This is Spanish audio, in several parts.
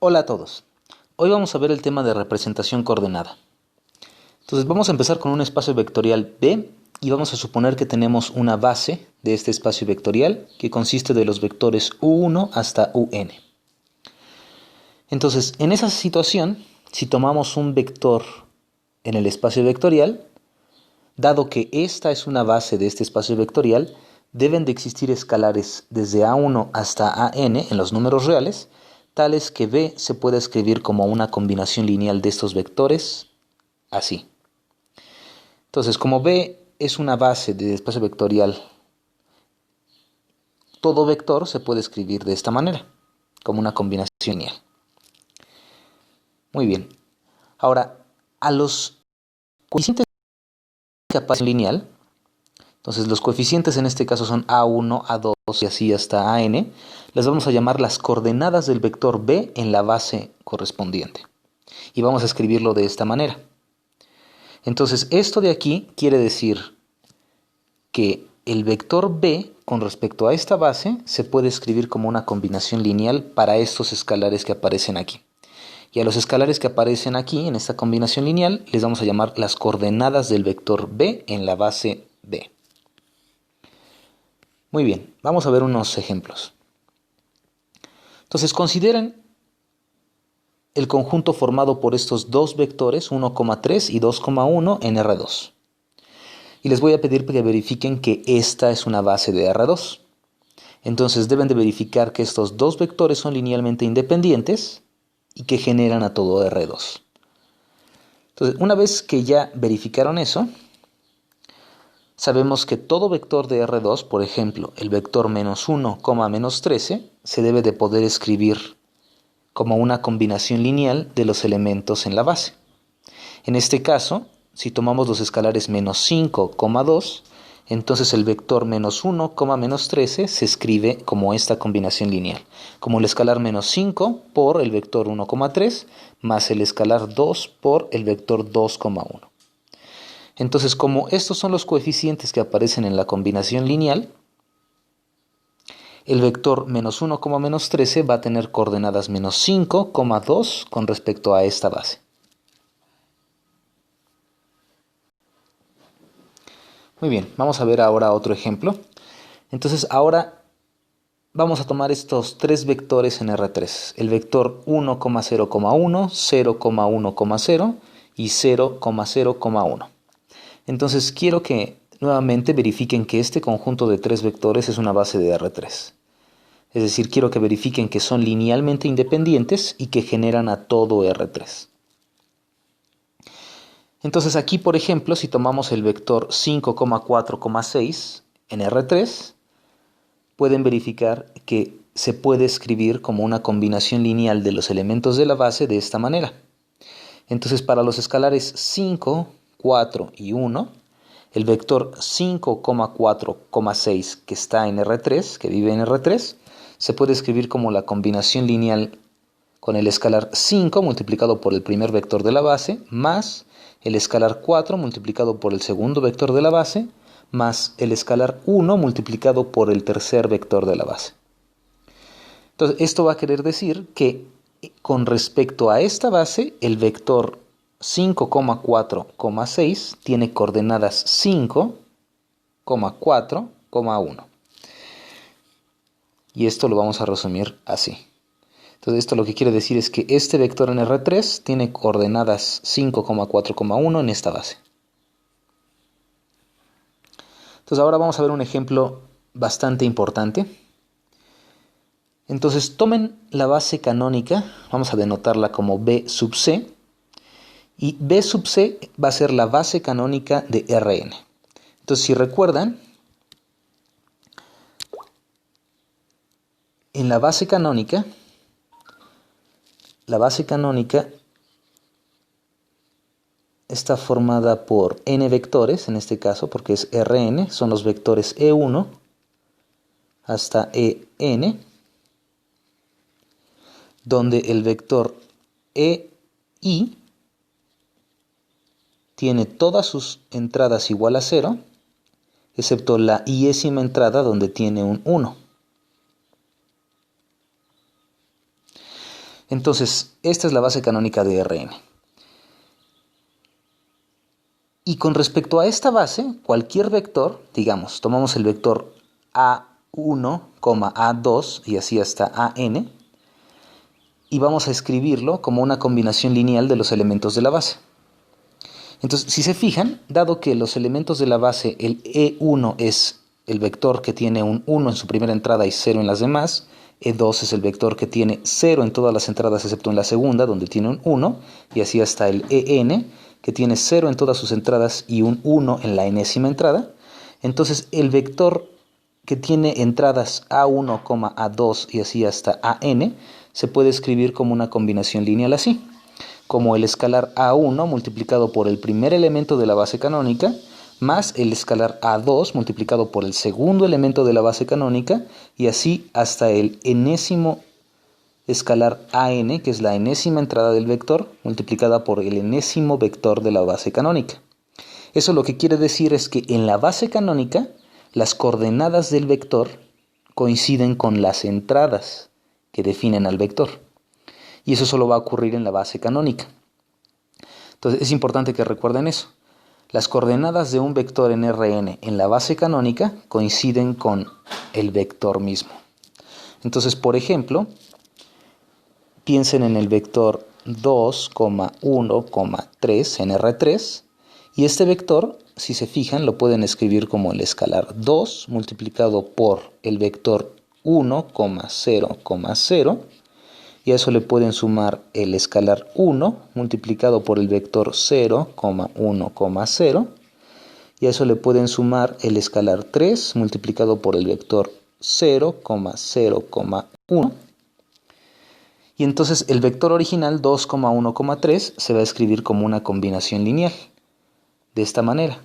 Hola a todos. Hoy vamos a ver el tema de representación coordenada. Entonces vamos a empezar con un espacio vectorial B y vamos a suponer que tenemos una base de este espacio vectorial que consiste de los vectores U1 hasta UN. Entonces, en esa situación, si tomamos un vector en el espacio vectorial, dado que esta es una base de este espacio vectorial, deben de existir escalares desde A1 hasta AN en los números reales, tales que B se puede escribir como una combinación lineal de estos vectores, así. Entonces, como B es una base de espacio vectorial, todo vector se puede escribir de esta manera, como una combinación lineal. Muy bien. Ahora, a los coeficientes que aparecen lineal, entonces los coeficientes en este caso son A1, A2 y así hasta AN, les vamos a llamar las coordenadas del vector B en la base correspondiente. Y vamos a escribirlo de esta manera. Entonces, esto de aquí quiere decir que el vector B con respecto a esta base se puede escribir como una combinación lineal para estos escalares que aparecen aquí. Y a los escalares que aparecen aquí en esta combinación lineal les vamos a llamar las coordenadas del vector B en la base B. Muy bien, vamos a ver unos ejemplos. Entonces, consideren el conjunto formado por estos dos vectores 1,3 y 2,1 en R2. Y les voy a pedir que verifiquen que esta es una base de R2. Entonces deben de verificar que estos dos vectores son linealmente independientes y que generan a todo R2. Entonces, una vez que ya verificaron eso, sabemos que todo vector de R2, por ejemplo, el vector menos 1, menos 13, se debe de poder escribir como una combinación lineal de los elementos en la base. En este caso, si tomamos los escalares menos 5, 2, entonces el vector menos 1, menos 13 se escribe como esta combinación lineal, como el escalar menos 5 por el vector 1,3 más el escalar 2 por el vector 2,1. Entonces, como estos son los coeficientes que aparecen en la combinación lineal, el vector menos 1, menos 13 va a tener coordenadas menos 5, 2 con respecto a esta base. Muy bien, vamos a ver ahora otro ejemplo. Entonces, ahora vamos a tomar estos tres vectores en R3. El vector 1,0,1, 0,1,0 y 0,0,1. Entonces, quiero que nuevamente verifiquen que este conjunto de tres vectores es una base de R3. Es decir, quiero que verifiquen que son linealmente independientes y que generan a todo R3. Entonces aquí, por ejemplo, si tomamos el vector 5,4,6 en R3, pueden verificar que se puede escribir como una combinación lineal de los elementos de la base de esta manera. Entonces, para los escalares 5, 4 y 1, el vector 5,4,6 que está en R3, que vive en R3, se puede escribir como la combinación lineal con el escalar 5 multiplicado por el primer vector de la base, más el escalar 4 multiplicado por el segundo vector de la base, más el escalar 1 multiplicado por el tercer vector de la base. Entonces, esto va a querer decir que con respecto a esta base, el vector 5,4,6 tiene coordenadas 5, 4, 1. Y esto lo vamos a resumir así. Entonces, esto lo que quiere decir es que este vector en R3 tiene coordenadas 5,4,1 en esta base. Entonces, ahora vamos a ver un ejemplo bastante importante. Entonces, tomen la base canónica, vamos a denotarla como B sub C, y B sub C va a ser la base canónica de Rn. Entonces, si recuerdan, en la base canónica está formada por n vectores, en este caso, porque es Rn, son los vectores E1 hasta En, donde el vector EI tiene todas sus entradas igual a 0, excepto la iésima entrada donde tiene un 1. Entonces, esta es la base canónica de Rn. Y con respecto a esta base, cualquier vector, digamos, tomamos el vector A1, A2 y así hasta AN, y vamos a escribirlo como una combinación lineal de los elementos de la base. Entonces, si se fijan, dado que los elementos de la base, el E1 es el vector que tiene un 1 en su primera entrada y 0 en las demás, E2 es el vector que tiene 0 en todas las entradas excepto en la segunda, donde tiene un 1, y así hasta el EN, que tiene 0 en todas sus entradas y un 1 en la enésima entrada. Entonces, el vector que tiene entradas A1, A2 y así hasta AN, se puede escribir como una combinación lineal así, como el escalar A1 multiplicado por el primer elemento de la base canónica, más el escalar A2 multiplicado por el segundo elemento de la base canónica, y así hasta el enésimo escalar AN, que es la enésima entrada del vector, multiplicada por el enésimo vector de la base canónica. Eso lo que quiere decir es que en la base canónica, las coordenadas del vector coinciden con las entradas que definen al vector. Y eso solo va a ocurrir en la base canónica. Entonces es importante que recuerden eso. Las coordenadas de un vector en Rn en la base canónica coinciden con el vector mismo. Entonces, por ejemplo, piensen en el vector 2, 1, 3 en R3, y este vector, si se fijan, lo pueden escribir como el escalar 2 multiplicado por el vector 1, 0, 0, y a eso le pueden sumar el escalar 1 multiplicado por el vector 0, 1, 0, y a eso le pueden sumar el escalar 3 multiplicado por el vector 0, 0, 1. Y entonces el vector original 2, 1, 3 se va a escribir como una combinación lineal, de esta manera.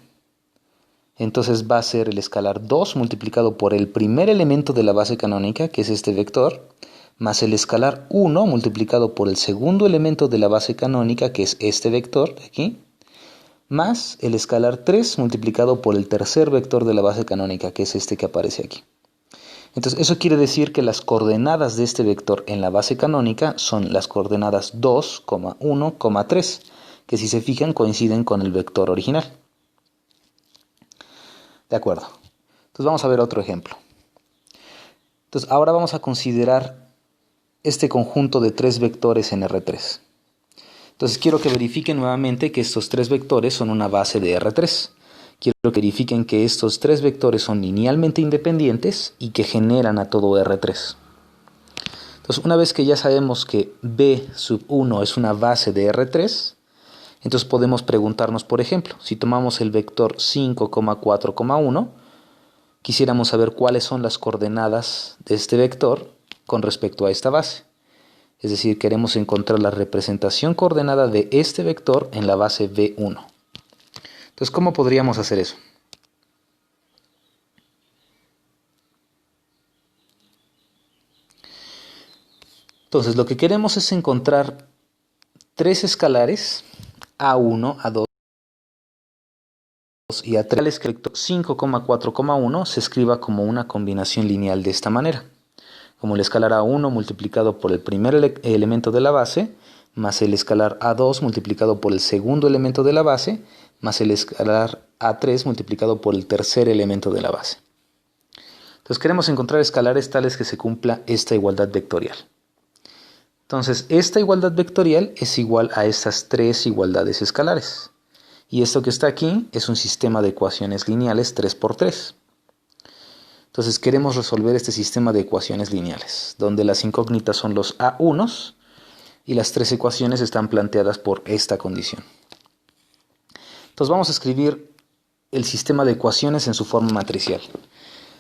Entonces va a ser el escalar 2 multiplicado por el primer elemento de la base canónica, que es este vector, más el escalar 1 multiplicado por el segundo elemento de la base canónica, que es este vector de aquí, más el escalar 3 multiplicado por el tercer vector de la base canónica, que es este que aparece aquí. Entonces eso quiere decir que las coordenadas de este vector en la base canónica son las coordenadas 2, 1, 3, que si se fijan coinciden con el vector original. De acuerdo. Entonces vamos a ver otro ejemplo. Entonces ahora vamos a considerar este conjunto de tres vectores en R3. Entonces quiero que verifiquen nuevamente que estos tres vectores son una base de R3. Quiero que verifiquen que estos tres vectores son linealmente independientes y que generan a todo R3. Entonces una vez que ya sabemos que B sub 1 es una base de R3, entonces podemos preguntarnos, por ejemplo, si tomamos el vector 5, 4, 1, quisiéramos saber cuáles son las coordenadas de este vector con respecto a esta base. Es decir, queremos encontrar la representación coordenada de este vector en la base B1. Entonces, ¿cómo podríamos hacer eso? Entonces, lo que queremos es encontrar tres escalares, A1, A2 y A3, que el vector 5, 4, 1 se escriba como una combinación lineal de esta manera, como el escalar A1 multiplicado por el primer elemento de la base, más el escalar A2 multiplicado por el segundo elemento de la base, más el escalar A3 multiplicado por el tercer elemento de la base. Entonces queremos encontrar escalares tales que se cumpla esta igualdad vectorial. Entonces esta igualdad vectorial es igual a estas tres igualdades escalares. Y esto que está aquí es un sistema de ecuaciones lineales 3×3. Entonces queremos resolver este sistema de ecuaciones lineales, donde las incógnitas son los A1s y las tres ecuaciones están planteadas por esta condición. Entonces vamos a escribir el sistema de ecuaciones en su forma matricial.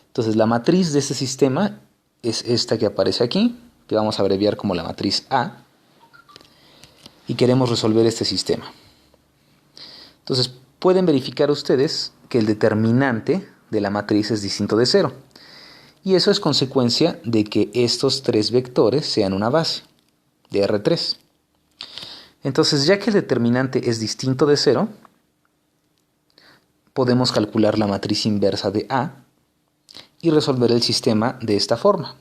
Entonces la matriz de este sistema es esta que aparece aquí, que vamos a abreviar como la matriz A, y queremos resolver este sistema. Entonces pueden verificar ustedes que el determinante de la matriz es distinto de 0. Y eso es consecuencia de que estos tres vectores sean una base de R3. Entonces, ya que el determinante es distinto de 0, podemos calcular la matriz inversa de A y resolver el sistema de esta forma.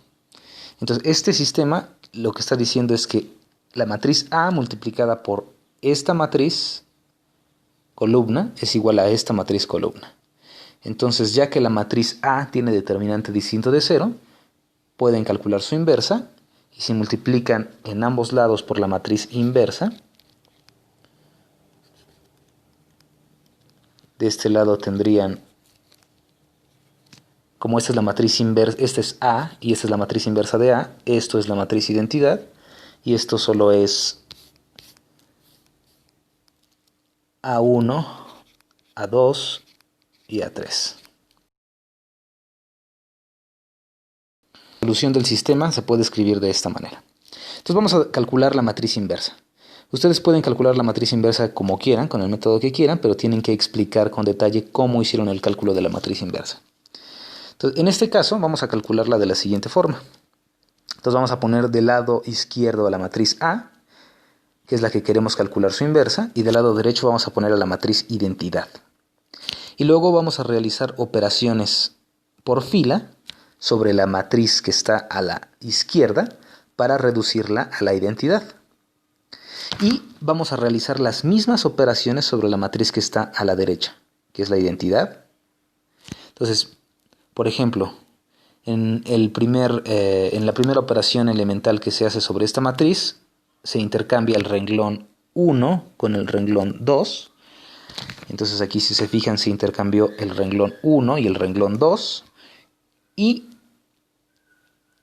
Entonces, este sistema lo que está diciendo es que la matriz A multiplicada por esta matriz columna es igual a esta matriz columna. Entonces, ya que la matriz A tiene determinante distinto de 0, pueden calcular su inversa, y si multiplican en ambos lados por la matriz inversa, de este lado tendrían, como esta es la matriz inversa, esta es A y esta es la matriz inversa de A, esto es la matriz identidad y esto solo es A1, A2 y A3. La solución del sistema se puede escribir de esta manera. Entonces vamos a calcular la matriz inversa. Ustedes pueden calcular la matriz inversa como quieran, con el método que quieran, pero tienen que explicar con detalle cómo hicieron el cálculo de la matriz inversa. Entonces, en este caso vamos a calcularla de la siguiente forma. Entonces vamos a poner del lado izquierdo a la matriz A, que es la que queremos calcular su inversa, y del lado derecho vamos a poner a la matriz identidad. Y luego vamos a realizar operaciones por fila sobre la matriz que está a la izquierda para reducirla a la identidad. Y vamos a realizar las mismas operaciones sobre la matriz que está a la derecha, que es la identidad. Entonces, por ejemplo, en la primera operación elemental que se hace sobre esta matriz, se intercambia el renglón 1 con el renglón 2. Entonces aquí, si se fijan, se intercambió el renglón 1 y el renglón 2. Y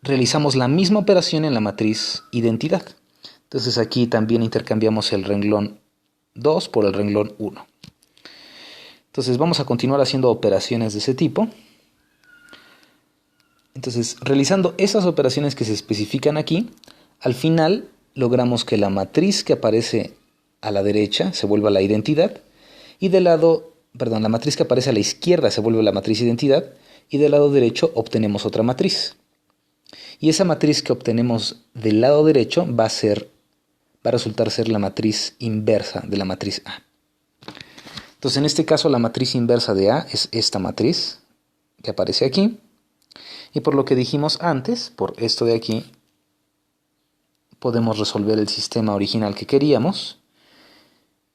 realizamos la misma operación en la matriz identidad. Entonces aquí también intercambiamos el renglón 2 por el renglón 1. Entonces vamos a continuar haciendo operaciones de ese tipo. Entonces, realizando esas operaciones que se especifican aquí, al final logramos que la matriz que aparece a la derecha se vuelva la identidad y la matriz que aparece a la izquierda se vuelve la matriz identidad y del lado derecho obtenemos otra matriz. Y esa matriz que obtenemos del lado derecho va a resultar ser la matriz inversa de la matriz A. Entonces, en este caso, la matriz inversa de A es esta matriz que aparece aquí. Y por lo que dijimos antes, por esto de aquí, podemos resolver el sistema original que queríamos.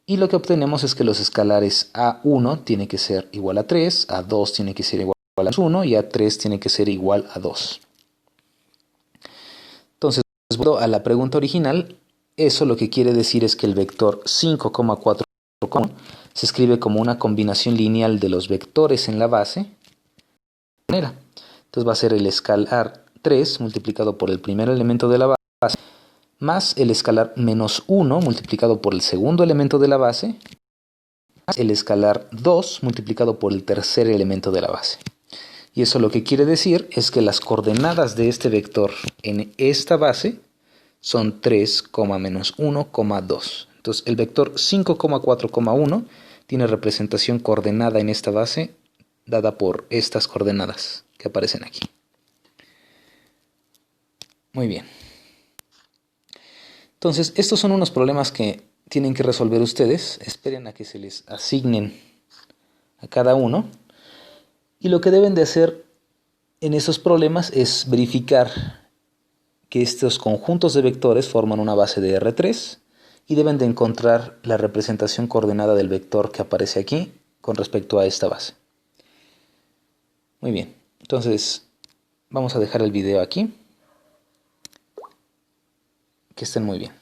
Y lo que obtenemos es que los escalares A1 tiene que ser igual a 3, A2 tiene que ser igual a 1 y A3 tiene que ser igual a 2. Entonces, volviendo a la pregunta original, eso lo que quiere decir es que el vector 5,4 se escribe como una combinación lineal de los vectores en la base. Entonces va a ser el escalar 3 multiplicado por el primer elemento de la base, más el escalar menos 1 multiplicado por el segundo elemento de la base, más el escalar 2 multiplicado por el tercer elemento de la base. Y eso lo que quiere decir es que las coordenadas de este vector en esta base son 3, menos 1, 2. Entonces el vector 5,4,1 tiene representación coordenada en esta base dada por estas coordenadas que aparecen aquí. Muy bien. Entonces, estos son unos problemas que tienen que resolver ustedes. Esperen a que se les asignen a cada uno. Y lo que deben de hacer en estos problemas es verificar que estos conjuntos de vectores forman una base de R3 y deben de encontrar la representación coordenada del vector que aparece aquí con respecto a esta base. Muy bien, entonces vamos a dejar el video aquí. Que estén muy bien.